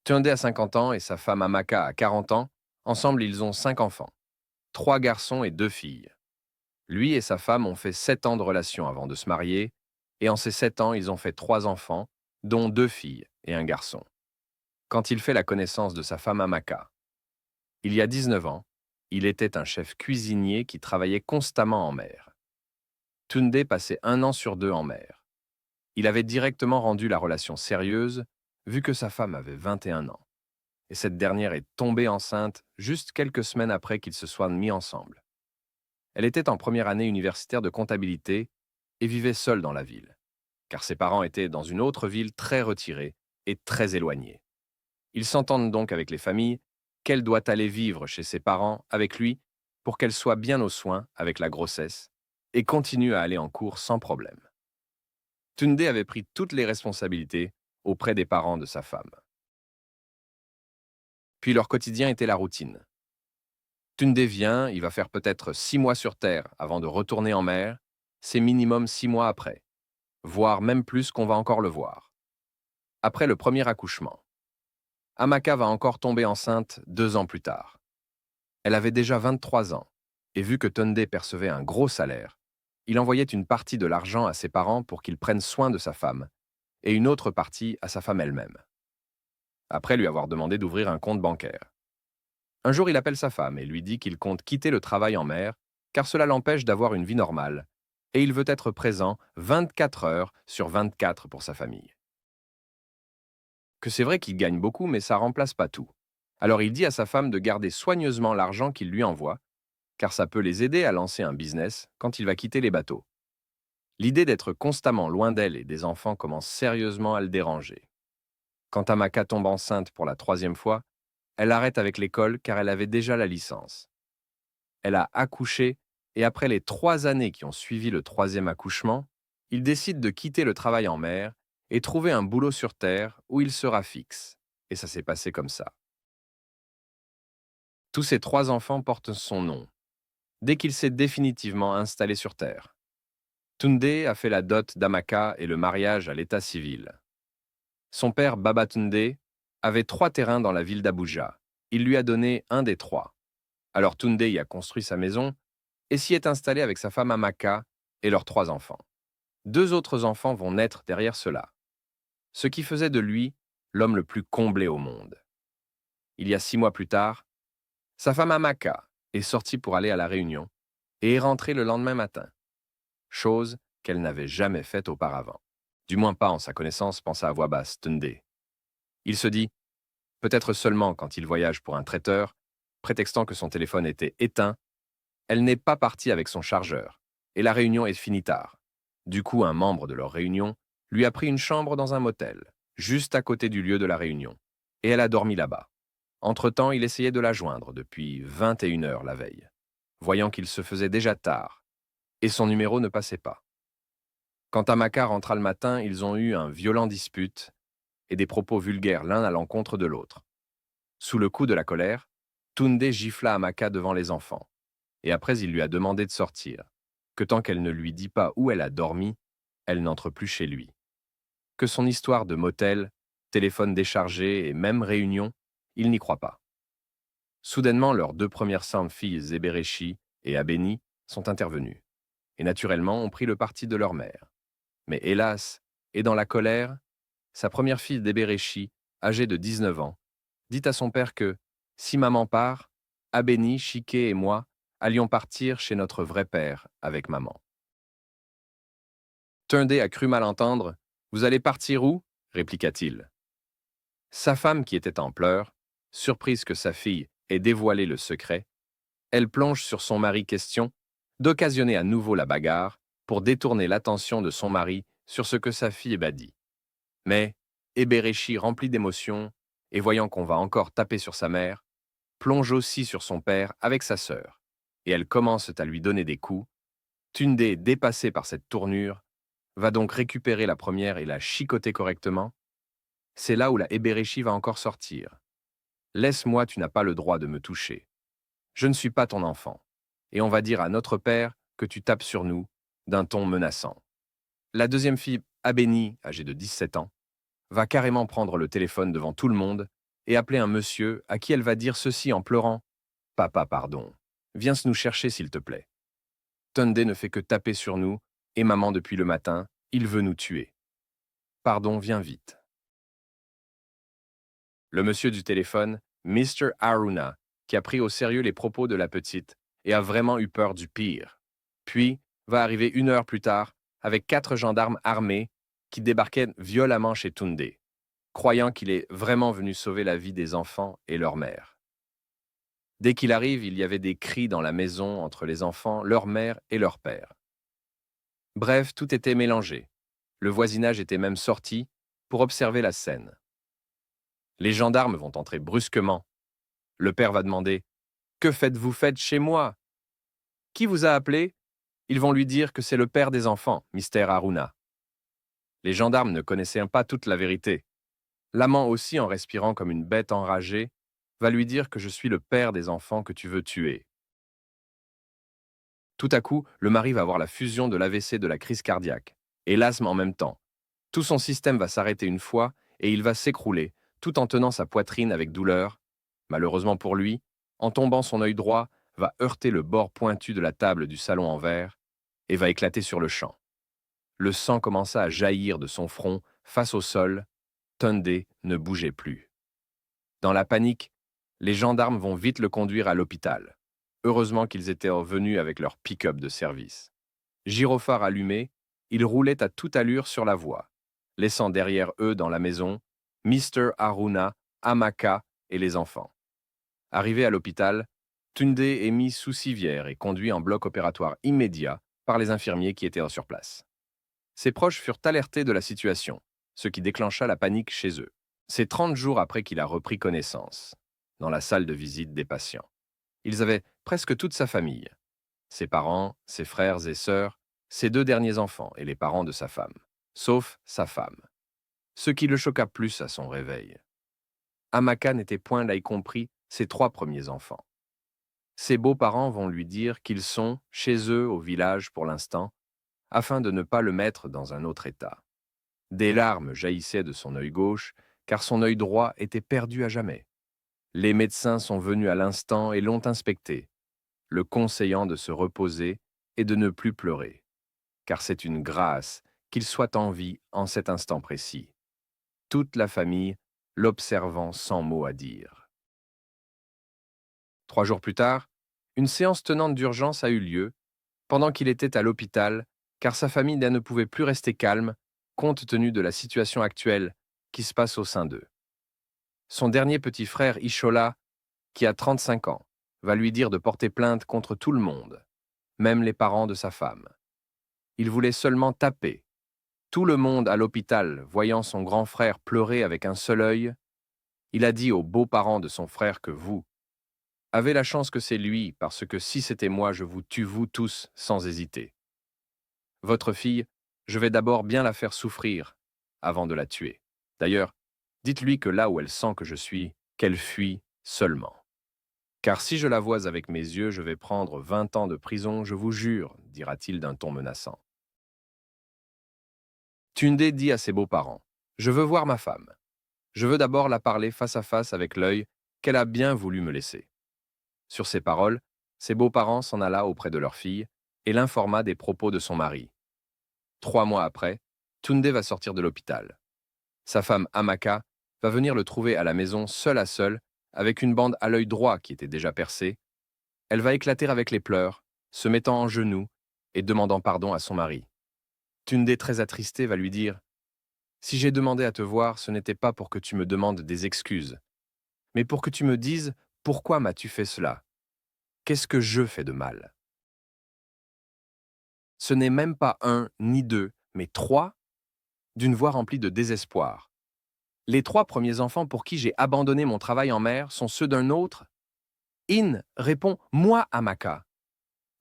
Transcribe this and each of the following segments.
Tunde a 50 ans et sa femme Amaka a 40 ans. Ensemble, ils ont 5 enfants, 3 garçons et 2 filles. Lui et sa femme ont fait 7 ans de relation avant de se marier, et en ces 7 ans, ils ont fait 3 enfants, dont 2 filles et un garçon. Quand il fait la connaissance de sa femme Amaka, il y a 19 ans, il était un chef cuisinier qui travaillait constamment en mer. Tunde passait 1 an sur 2 en mer. Il avait directement rendu la relation sérieuse, vu que sa femme avait 21 ans. Et cette dernière est tombée enceinte juste quelques semaines après qu'ils se soient mis ensemble. Elle était en première année universitaire de comptabilité et vivait seule dans la ville, car ses parents étaient dans une autre ville très retirée et très éloignée. Ils s'entendent donc avec les familles qu'elle doit aller vivre chez ses parents avec lui pour qu'elle soit bien aux soins avec la grossesse et continue à aller en cours sans problème. Tunde avait pris toutes les responsabilités auprès des parents de sa femme. Puis leur quotidien était la routine. Tunde vient, il va faire peut-être 6 mois sur Terre avant de retourner en mer, c'est minimum 6 mois après, voire même plus qu'on va encore le voir. Après le premier accouchement, Amaka va encore tomber enceinte 2 ans plus tard. Elle avait déjà 23 ans, et vu que Tunde percevait un gros salaire, il envoyait une partie de l'argent à ses parents pour qu'ils prennent soin de sa femme, et une autre partie à sa femme elle-même, après lui avoir demandé d'ouvrir un compte bancaire. Un jour, il appelle sa femme et lui dit qu'il compte quitter le travail en mer, car cela l'empêche d'avoir une vie normale, et il veut être présent 24 heures sur 24 pour sa famille. Que c'est vrai qu'il gagne beaucoup, mais ça remplace pas tout. Alors il dit à sa femme de garder soigneusement l'argent qu'il lui envoie, car ça peut les aider à lancer un business quand il va quitter les bateaux. L'idée d'être constamment loin d'elle et des enfants commence sérieusement à le déranger. Quand Amaka tombe enceinte pour la 3e fois, elle arrête avec l'école car elle avait déjà la licence. Elle a accouché et après les 3 années qui ont suivi le 3e accouchement, il décide de quitter le travail en mer et trouver un boulot sur Terre où il sera fixe. Et ça s'est passé comme ça. Tous ses 3 enfants portent son nom, dès qu'il s'est définitivement installé sur Terre. Tunde a fait la dot d'Amaka et le mariage à l'état civil. Son père, Baba Tunde, avait 3 terrains dans la ville d'Abuja. Il lui a donné un des 3. Alors Tunde y a construit sa maison et s'y est installé avec sa femme Amaka et leurs 3 enfants. 2 autres enfants vont naître derrière cela, ce qui faisait de lui l'homme le plus comblé au monde. Il y a 6 mois plus tard, sa femme Amaka est sortie pour aller à la Réunion et est rentrée le lendemain matin, chose qu'elle n'avait jamais faite auparavant. Du moins pas en sa connaissance, pensa à voix basse Tunde. Il se dit, peut-être seulement quand il voyage pour un traiteur, prétextant que son téléphone était éteint, elle n'est pas partie avec son chargeur, et la réunion est finie tard. Du coup, un membre de leur réunion lui a pris une chambre dans un motel, juste à côté du lieu de la réunion, et elle a dormi là-bas. Entre-temps, il essayait de la joindre depuis 21 heures la veille, voyant qu'il se faisait déjà tard, et son numéro ne passait pas. Quand Amaka rentra le matin, ils ont eu un violent dispute et des propos vulgaires l'un à l'encontre de l'autre. Sous le coup de la colère, Tunde gifla Amaka devant les enfants, et après il lui a demandé de sortir, que tant qu'elle ne lui dit pas où elle a dormi, elle n'entre plus chez lui. Que son histoire de motel, téléphone déchargé et même réunion, il n'y croit pas. Soudainement, leurs 2 premières saintes filles, Zéberechi et Abeni, sont intervenues, et naturellement ont pris le parti de leur mère. Mais hélas, et dans la colère, sa première fille Zéberechi, âgée de 19 ans, dit à son père que, si maman part, Abeni, Chike et moi allions partir chez notre vrai père avec maman. Tunde a cru mal entendre. Vous allez partir où répliqua-t-il. Sa femme, qui était en pleurs, surprise que sa fille ait dévoilé le secret, elle plonge sur son mari question d'occasionner à nouveau la bagarre pour détourner l'attention de son mari sur ce que sa fille dit. Mais Eberechi, rempli d'émotion, et voyant qu'on va encore taper sur sa mère, plonge aussi sur son père avec sa sœur, et elles commencent à lui donner des coups. Tunde, dépassée par cette tournure, va donc récupérer la première et la chicoter correctement. C'est là où la Eberechi va encore sortir. Laisse-moi, tu n'as pas le droit de me toucher. Je ne suis pas ton enfant. Et on va dire à notre père que tu tapes sur nous, d'un ton menaçant. La deuxième fille, Abeni, âgée de 17 ans, va carrément prendre le téléphone devant tout le monde et appeler un monsieur à qui elle va dire ceci en pleurant. Papa, pardon. Viens nous chercher, s'il te plaît. Tunde ne fait que taper sur nous, et maman depuis le matin, il veut nous tuer. Pardon, viens vite. Le monsieur du téléphone, Mr. Aruna, qui a pris au sérieux les propos de la petite et a vraiment eu peur du pire. Puis, va arriver 1 heure plus tard avec 4 gendarmes armés qui débarquaient violemment chez Tunde, croyant qu'il est vraiment venu sauver la vie des enfants et leur mère. Dès qu'il arrive, il y avait des cris dans la maison entre les enfants, leur mère et leur père. Bref, tout était mélangé. Le voisinage était même sorti pour observer la scène. Les gendarmes vont entrer brusquement. Le père va demander « Que faites-vous faites chez moi ?»« Qui vous a appelé ?» Ils vont lui dire que c'est le père des enfants, Mr. Aruna. Les gendarmes ne connaissaient pas toute la vérité. L'amant aussi, en respirant comme une bête enragée, va lui dire que je suis le père des enfants que tu veux tuer. Tout à coup, le mari va avoir la fusion de l'AVC de la crise cardiaque, et l'asthme en même temps. Tout son système va s'arrêter une fois, et il va s'écrouler, tout en tenant sa poitrine avec douleur. Malheureusement pour lui, en tombant, son œil droit va heurter le bord pointu de la table du salon en verre, et va éclater sur le champ. Le sang commença à jaillir de son front face au sol. Tunde ne bougeait plus. Dans la panique, les gendarmes vont vite le conduire à l'hôpital. Heureusement qu'ils étaient revenus avec leur pick-up de service. Gyrophare allumé, ils roulaient à toute allure sur la voie, laissant derrière eux dans la maison Mr. Aruna, Amaka et les enfants. Arrivé à l'hôpital, Tunde est mis sous civière et conduit en bloc opératoire immédiat par les infirmiers qui étaient sur place. Ses proches furent alertés de la situation, ce qui déclencha la panique chez eux. C'est 30 jours après qu'il a repris connaissance, dans la salle de visite des patients. Ils avaient presque toute sa famille, ses parents, ses frères et sœurs, ses 2 derniers enfants et les parents de sa femme, sauf sa femme. Ce qui le choqua plus à son réveil. Amaka n'était point là, y compris ses 3 premiers enfants. Ses beaux-parents vont lui dire qu'ils sont chez eux au village pour l'instant, afin de ne pas le mettre dans un autre état. Des larmes jaillissaient de son œil gauche, car son œil droit était perdu à jamais. Les médecins sont venus à l'instant et l'ont inspecté, le conseillant de se reposer et de ne plus pleurer, car c'est une grâce qu'il soit en vie en cet instant précis. Toute la famille l'observant sans mot à dire. 3 jours plus tard, une séance tenante d'urgence a eu lieu, pendant qu'il était à l'hôpital, car sa famille ne pouvait plus rester calme, compte tenu de la situation actuelle qui se passe au sein d'eux. Son dernier petit frère, Ishola, qui a 35 ans, va lui dire de porter plainte contre tout le monde, même les parents de sa femme. Il voulait seulement taper. Tout le monde à l'hôpital, voyant son grand frère pleurer avec un seul œil, il a dit aux beaux-parents de son frère que vous avez la chance que c'est lui, parce que si c'était moi, je vous tue vous tous sans hésiter. Votre fille, je vais d'abord bien la faire souffrir avant de la tuer. D'ailleurs, dites-lui que là où elle sent que je suis, qu'elle fuit seulement. Car si je la vois avec mes yeux, je vais prendre 20 ans de prison, je vous jure, dira-t-il d'un ton menaçant. Tunde dit à ses beaux-parents, « Je veux voir ma femme. Je veux d'abord la parler face à face avec l'œil qu'elle a bien voulu me laisser. » Sur ces paroles, ses beaux-parents s'en alla auprès de leur fille et l'informa des propos de son mari. 3 mois après, Tunde va sortir de l'hôpital. Sa femme Amaka va venir le trouver à la maison seul à seul, avec une bande à l'œil droit qui était déjà percée. Elle va éclater avec les pleurs, se mettant en genoux et demandant pardon à son mari. Tunde, très attristé, va lui dire « Si j'ai demandé à te voir, ce n'était pas pour que tu me demandes des excuses, mais pour que tu me dises pourquoi m'as-tu fait cela? Qu'est-ce que je fais de mal ?» Ce n'est même pas 1 ni 2, mais 3, d'une voix remplie de désespoir. Les 3 premiers enfants pour qui j'ai abandonné mon travail en mer sont ceux d'un autre. In répond « Moi, Amaka.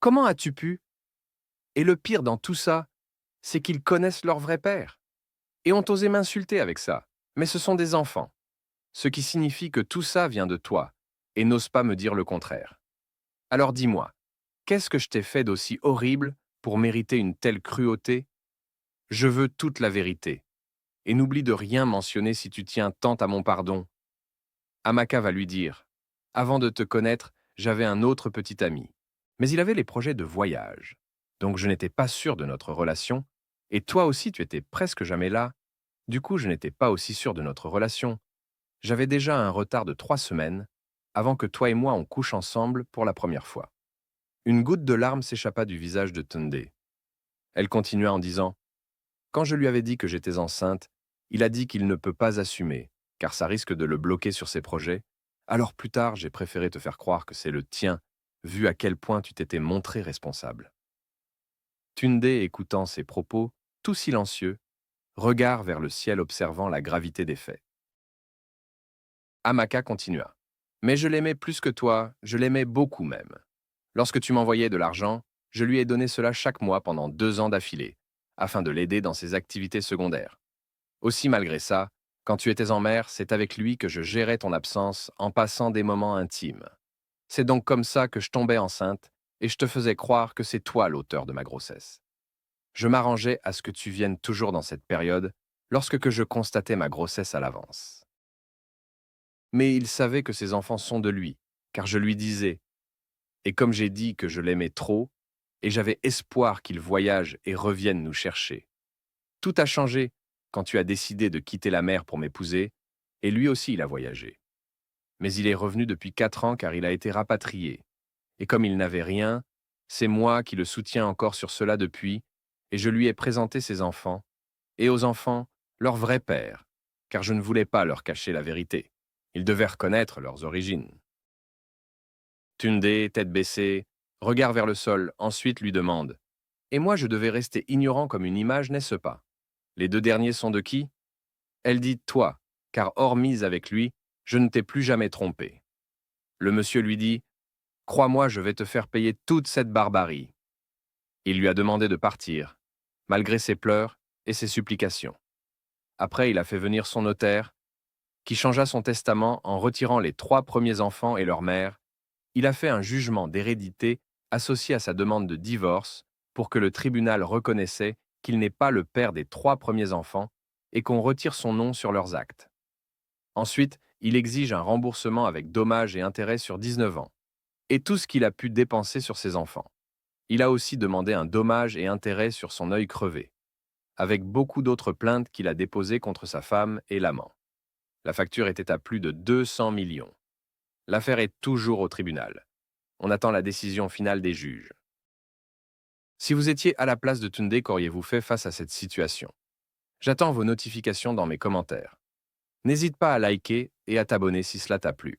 Comment as-tu pu ?» Et le pire dans tout ça, c'est qu'ils connaissent leur vrai père. Et ont osé m'insulter avec ça. Mais ce sont des enfants. Ce qui signifie que tout ça vient de toi, et n'ose pas me dire le contraire. Alors dis-moi, qu'est-ce que je t'ai fait d'aussi horrible pour mériter une telle cruauté? Je veux toute la vérité. Et n'oublie de rien mentionner si tu tiens tant à mon pardon. Amaka va lui dire: Avant de te connaître, j'avais un autre petit ami. Mais il avait les projets de voyage. Donc je n'étais pas sûr de notre relation. Et toi aussi, tu étais presque jamais là. Du coup, je n'étais pas aussi sûr de notre relation. J'avais déjà un retard de 3 semaines avant que toi et moi on couche ensemble pour la première fois. Une goutte de larme s'échappa du visage de Tunde. Elle continua en disant: Quand je lui avais dit que j'étais enceinte, il a dit qu'il ne peut pas assumer, car ça risque de le bloquer sur ses projets. Alors plus tard, j'ai préféré te faire croire que c'est le tien, vu à quel point tu t'étais montré responsable. Tunde, écoutant ces propos, tout silencieux, regard vers le ciel observant la gravité des faits. Amaka continua. Mais je l'aimais plus que toi, je l'aimais beaucoup même. Lorsque tu m'envoyais de l'argent, je lui ai donné cela chaque mois pendant 2 ans d'affilée, afin de l'aider dans ses activités secondaires. Aussi, malgré ça, quand tu étais en mer, c'est avec lui que je gérais ton absence en passant des moments intimes. C'est donc comme ça que je tombais enceinte et je te faisais croire que c'est toi l'auteur de ma grossesse. Je m'arrangeais à ce que tu viennes toujours dans cette période lorsque que je constatais ma grossesse à l'avance. Mais il savait que ses enfants sont de lui, car je lui disais, et comme j'ai dit que je l'aimais trop, et j'avais espoir qu'il voyage et revienne nous chercher. Tout a changé quand tu as décidé de quitter la mer pour m'épouser, et lui aussi il a voyagé. Mais il est revenu depuis 4 ans car il a été rapatrié. Et comme il n'avait rien, c'est moi qui le soutiens encore sur cela depuis, et je lui ai présenté ses enfants, et aux enfants, leur vrai père, car je ne voulais pas leur cacher la vérité. Ils devaient reconnaître leurs origines. Tunde, tête baissée, regard vers le sol, ensuite lui demande: Et moi je devais rester ignorant comme une image, n'est-ce pas? Les 2 derniers sont de qui? Elle dit toi, car hors mise avec lui, je ne t'ai plus jamais trompé. Le monsieur lui dit: Crois-moi, je vais te faire payer toute cette barbarie. Il lui a demandé de partir, malgré ses pleurs et ses supplications. Après, il a fait venir son notaire, qui changea son testament en retirant les 3 premiers enfants et leur mère. Il a fait un jugement d'hérédité associé à sa demande de divorce pour que le tribunal reconnaissait qu'il n'est pas le père des 3 premiers enfants et qu'on retire son nom sur leurs actes. Ensuite, il exige un remboursement avec dommages et intérêts sur 19 ans, et tout ce qu'il a pu dépenser sur ses enfants. Il a aussi demandé un dommage et intérêt sur son œil crevé, avec beaucoup d'autres plaintes qu'il a déposées contre sa femme et l'amant. La facture était à plus de 200 millions. L'affaire est toujours au tribunal. On attend la décision finale des juges. Si vous étiez à la place de Tunde, qu'auriez-vous fait face à cette situation? J'attends vos notifications dans mes commentaires. N'hésite pas à liker et à t'abonner si cela t'a plu.